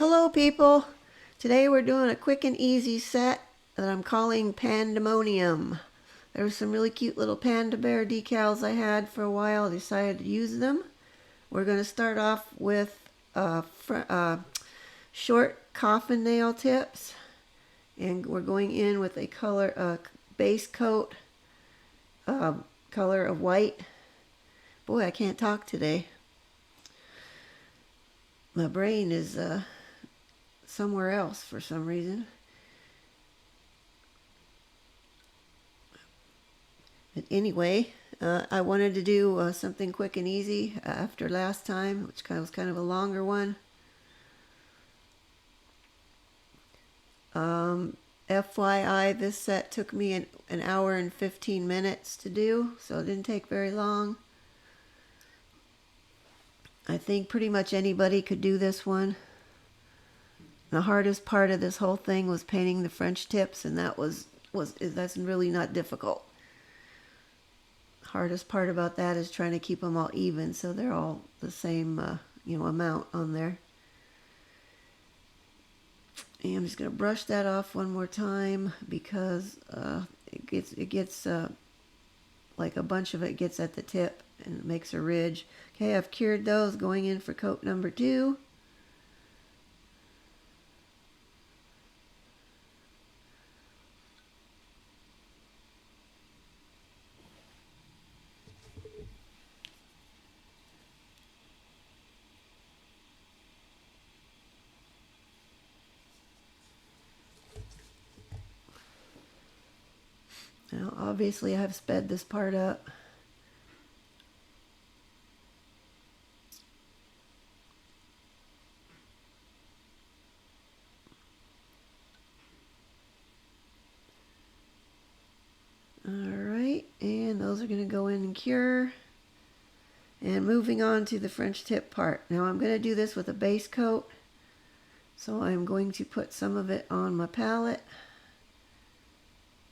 Hello people! Today we're doing a quick and easy set that I'm calling Pandamonium. There were some really cute little panda bear decals I had for a while. I decided to use them. We're going to start off with short coffin nail tips, and we're going in with a base coat color of white. Boy, I can't talk today. My brain is somewhere else for some reason. But anyway, I wanted to do something quick and easy after last time, which was kind of a longer one. FYI, this set took me an hour and 15 minutes to do, so it didn't take very long. I think pretty much anybody could do this one. The hardest part of this whole thing was painting the French tips, and that's really not difficult. Hardest part about that is trying to keep them all even so they're all the same amount on there. And I'm just going to brush that off one more time because it gets like a bunch of it gets at the tip and it makes a ridge. Okay, I've cured those, going in for coat number 2. Now, obviously, I've sped this part up. Alright, and those are going to go in and cure. And moving on to the French tip part. Now, I'm going to do this with a base coat. So I'm going to put some of it on my palette.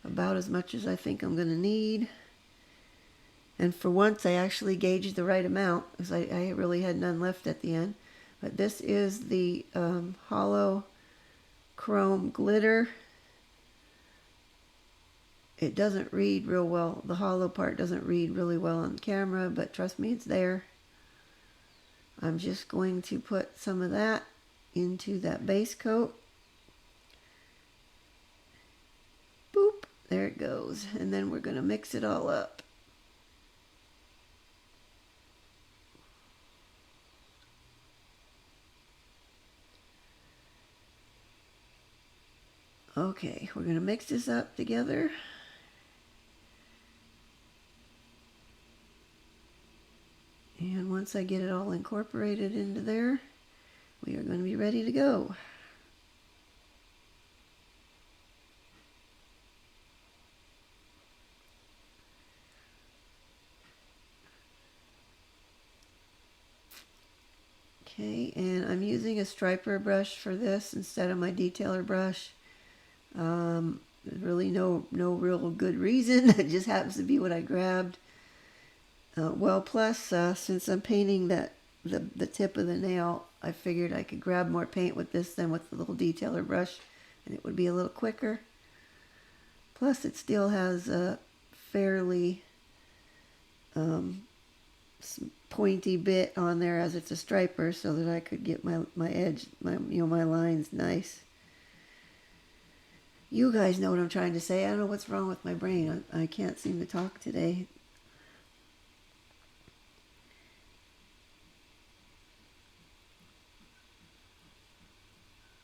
About as much as I think I'm going to need. And for once I actually gauged the right amount because I really had none left at the end. But this is the Holo Chrome Glitter. It doesn't read real well. The hollow part doesn't read really well on camera, but trust me, it's there. I'm just going to put some of that into that base coat. Boop, there it goes. And then we're going to mix it all up. Okay, we're going to mix this up together. And once I get it all incorporated into there, we are going to be ready to go. Okay, and I'm using a striper brush for this instead of my detailer brush. There's really no real good reason. It just happens to be what I grabbed. Plus, since I'm painting the tip of the nail, I figured I could grab more paint with this than with the little detailer brush, and it would be a little quicker. Plus, it still has a fairly pointy bit on there as it's a striper, so that I could get my edge, my lines nice. You guys know what I'm trying to say. I don't know what's wrong with my brain. I can't seem to talk today.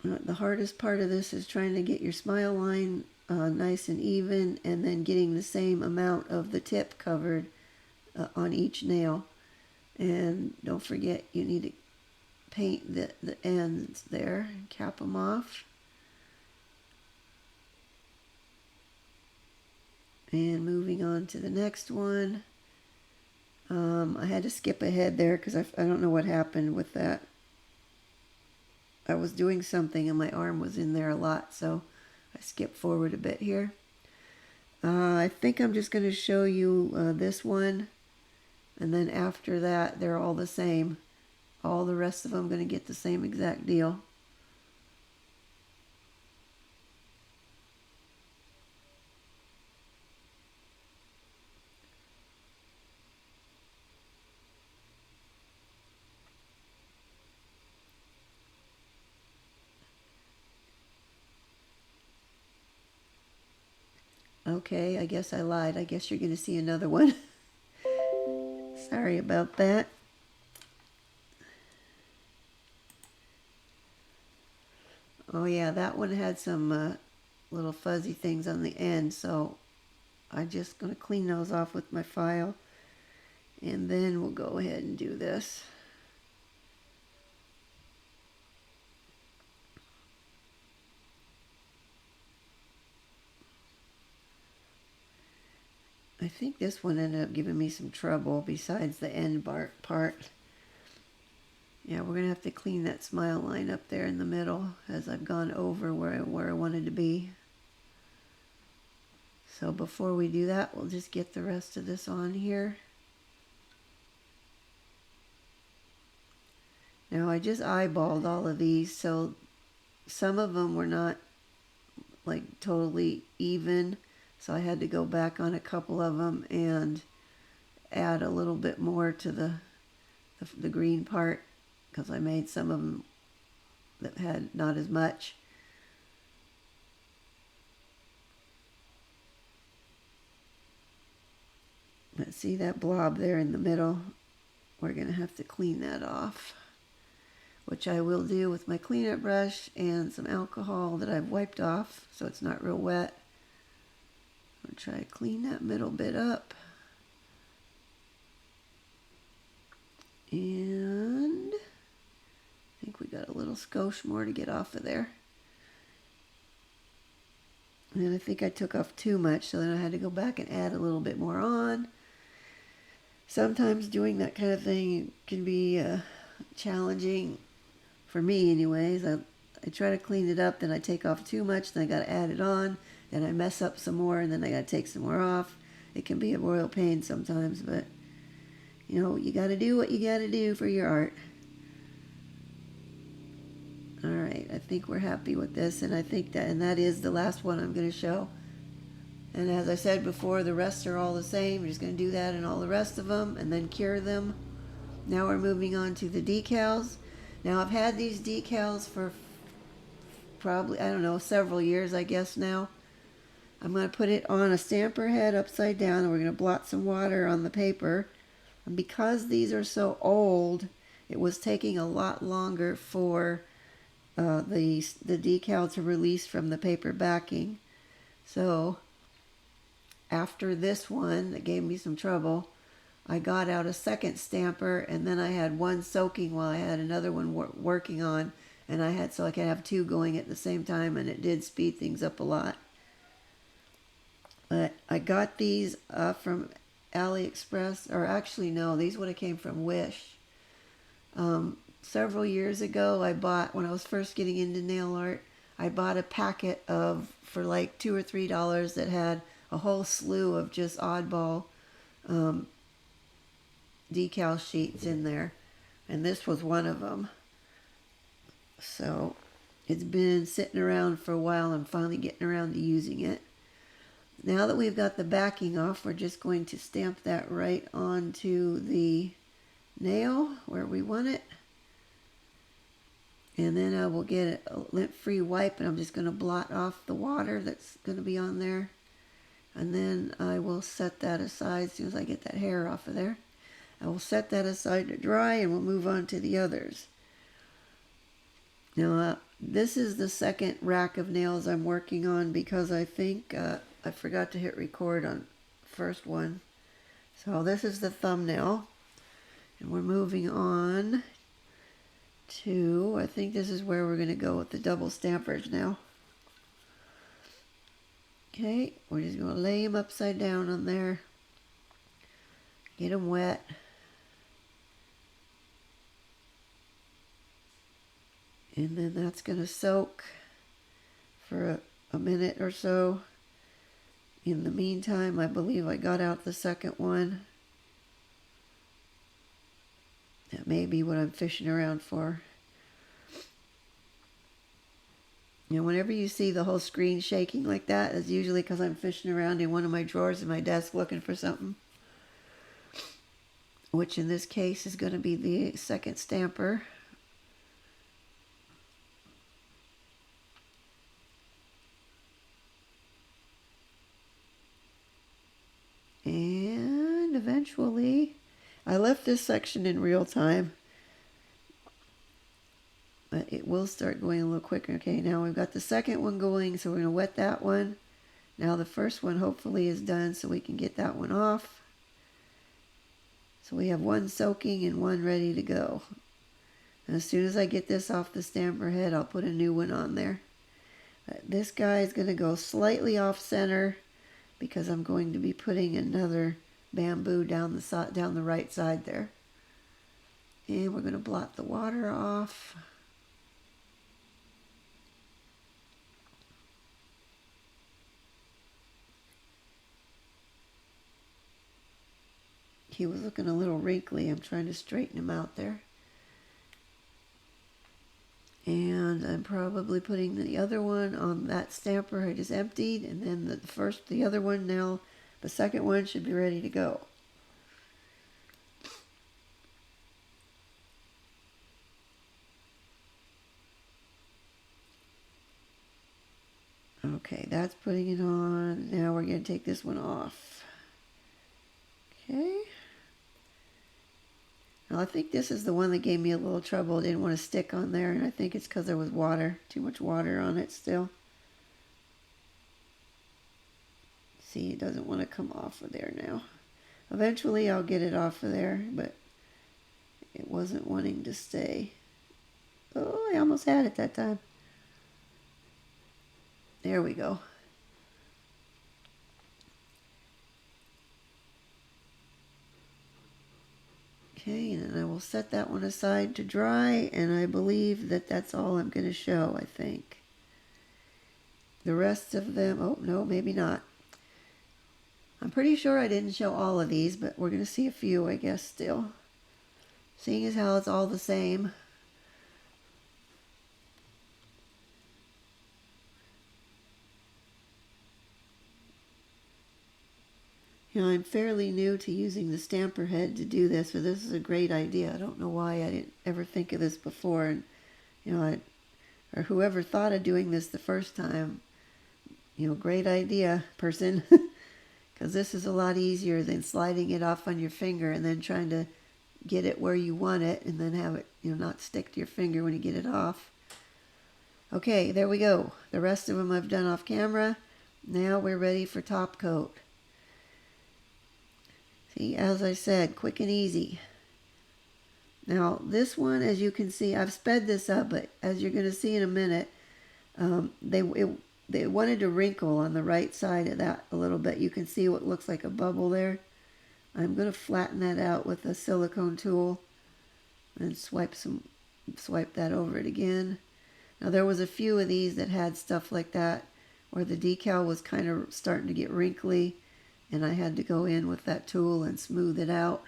The hardest part of this is trying to get your smile line nice and even, and then getting the same amount of the tip covered on each nail. And don't forget, you need to paint the ends there and cap them off. And moving on to the next one. I had to skip ahead there because I don't know what happened with that. I was doing something and my arm was in there a lot, so I skipped forward a bit here. I think I'm just going to show you this one, and then after that they're all the same. All the rest of them are going to get the same exact deal. Okay, I guess I lied. I guess you're going to see another one. Sorry about that. Oh yeah, that one had some little fuzzy things on the end, so I'm just going to clean those off with my file. And then we'll go ahead and do this. I think this one ended up giving me some trouble besides the end part. Yeah, we're going to have to clean that smile line up there in the middle as I've gone over where I wanted to be. So before we do that, we'll just get the rest of this on here. Now I just eyeballed all of these, so some of them were not like totally even. So I had to go back on a couple of them and add a little bit more to the green part, because I made some of them that had not as much. But see that blob there in the middle? We're going to have to clean that off, which I will do with my cleanup brush and some alcohol that I've wiped off so it's not real wet. I'll try to clean that middle bit up. And I think we got a little skosh more to get off of there. And then I think I took off too much, so then I had to go back and add a little bit more on. Sometimes doing that kind of thing can be challenging for me anyways. I try to clean it up, then I take off too much, then I got to add it on, then I mess up some more, and then I got to take some more off. It can be a royal pain sometimes, but you know, you got to do what you got to do for your art. All right, I think we're happy with this, and I think that is the last one I'm going to show. And as I said before, the rest are all the same. We're just going to do that in all the rest of them and then cure them. Now we're moving on to the decals. Now I've had these decals for probably, I don't know, several years I guess now. I'm going to put it on a stamper head upside down, and we're going to blot some water on the paper. And because these are so old, it was taking a lot longer for the decal to release from the paper backing. So after this one that gave me some trouble, I got out a second stamper, and then I had one soaking while I had another one working on, and so I could have two going at the same time, and it did speed things up a lot. But I got these from AliExpress, or actually no, these would have came from Wish. Several years ago, when I was first getting into nail art, I bought a packet for like $2 or $3 that had a whole slew of just oddball decal sheets in there, and this was one of them. So it's been sitting around for a while. I'm finally getting around to using it. Now that we've got the backing off, we're just going to stamp that right onto the nail where we want it. And then I will get a lint-free wipe, and I'm just going to blot off the water that's going to be on there. And then I will set that aside as soon as I get that hair off of there. I will set that aside to dry, and we'll move on to the others. Now, this is the second rack of nails I'm working on, because I think I forgot to hit record on the first one. So this is the thumbnail, and we're moving on to, I think this is where we're going to go with the double stampers now. Okay, we're just going to lay them upside down on there, get them wet. And then that's going to soak for a minute or so. In the meantime, I believe I got out the second one. That may be what I'm fishing around for. You know, whenever you see the whole screen shaking like that, it's usually because I'm fishing around in one of my drawers in my desk looking for something. Which in this case is going to be the second stamper. I left this section in real time, but it will start going a little quicker. Okay, now we've got the second one going, so we're going to wet that one. Now the first one hopefully is done, so we can get that one off. So we have one soaking and one ready to go. And as soon as I get this off the stamper head, I'll put a new one on there. This guy is going to go slightly off center because I'm going to be putting another bamboo down the right side there. And we're going to blot the water off. He was looking a little wrinkly. I'm trying to straighten him out there. And I'm probably putting the other one on that stamper I just emptied, and then the other one now, the second one should be ready to go. Okay, that's putting it on. Now we're going to take this one off. Okay. Now I think this is the one that gave me a little trouble. I didn't want to stick on there, and I think it's because there was water, too much water on it still. See, it doesn't want to come off of there now. Eventually I'll get it off of there, but it wasn't wanting to stay. Oh, I almost had it that time. There we go. Okay, and then I will set that one aside to dry, and I believe that that's all I'm going to show, I think. The rest of them, oh, no, maybe not. I'm pretty sure I didn't show all of these, but we're going to see a few, I guess, still. Seeing as how it's all the same. You know, I'm fairly new to using the stamper head to do this, so this is a great idea. I don't know why I didn't ever think of this before, and you know, or whoever thought of doing this the first time, you know, great idea, person, because this is a lot easier than sliding it off on your finger and then trying to get it where you want it and then have it, you know, not stick to your finger when you get it off. Okay, there we go. The rest of them I've done off camera. Now we're ready for top coat. See, as I said, quick and easy. Now, this one, as you can see, I've sped this up, but as you're going to see in a minute, they wanted to wrinkle on the right side of that a little bit. You can see what looks like a bubble there. I'm going to flatten that out with a silicone tool and swipe that over it again. Now, there was a few of these that had stuff like that where the decal was kind of starting to get wrinkly, and I had to go in with that tool and smooth it out.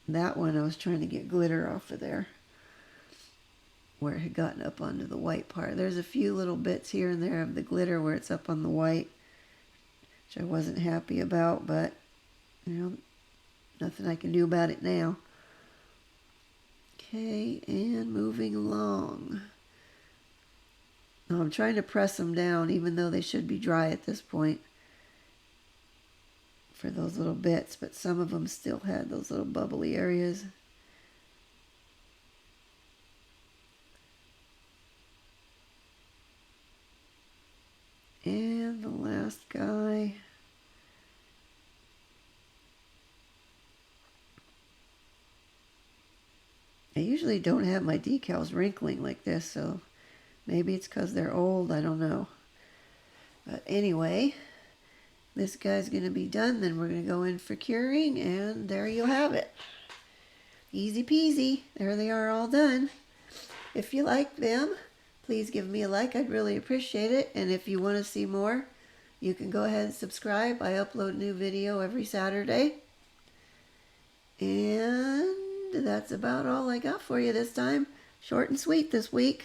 That one I was trying to get glitter off of there where it had gotten up onto the white part. There's a few little bits here and there of the glitter where it's up on the white, which I wasn't happy about, but you know, nothing I can do about it now. Okay, and moving along. Now I'm trying to press them down, even though they should be dry at this point for those little bits, but some of them still had those little bubbly areas. And the last guy. I usually don't have my decals wrinkling like this, so maybe it's because they're old, I don't know. But anyway, this guy's going to be done, then we're going to go in for curing, and there you have it. Easy peasy. There they are, all done. If you like them, please give me a like. I'd really appreciate it. And if you want to see more, you can go ahead and subscribe. I upload a new video every Saturday. And that's about all I got for you this time. Short and sweet this week.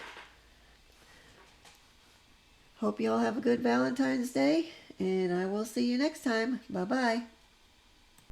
Hope you all have a good Valentine's Day, and I will see you next time. Bye-bye.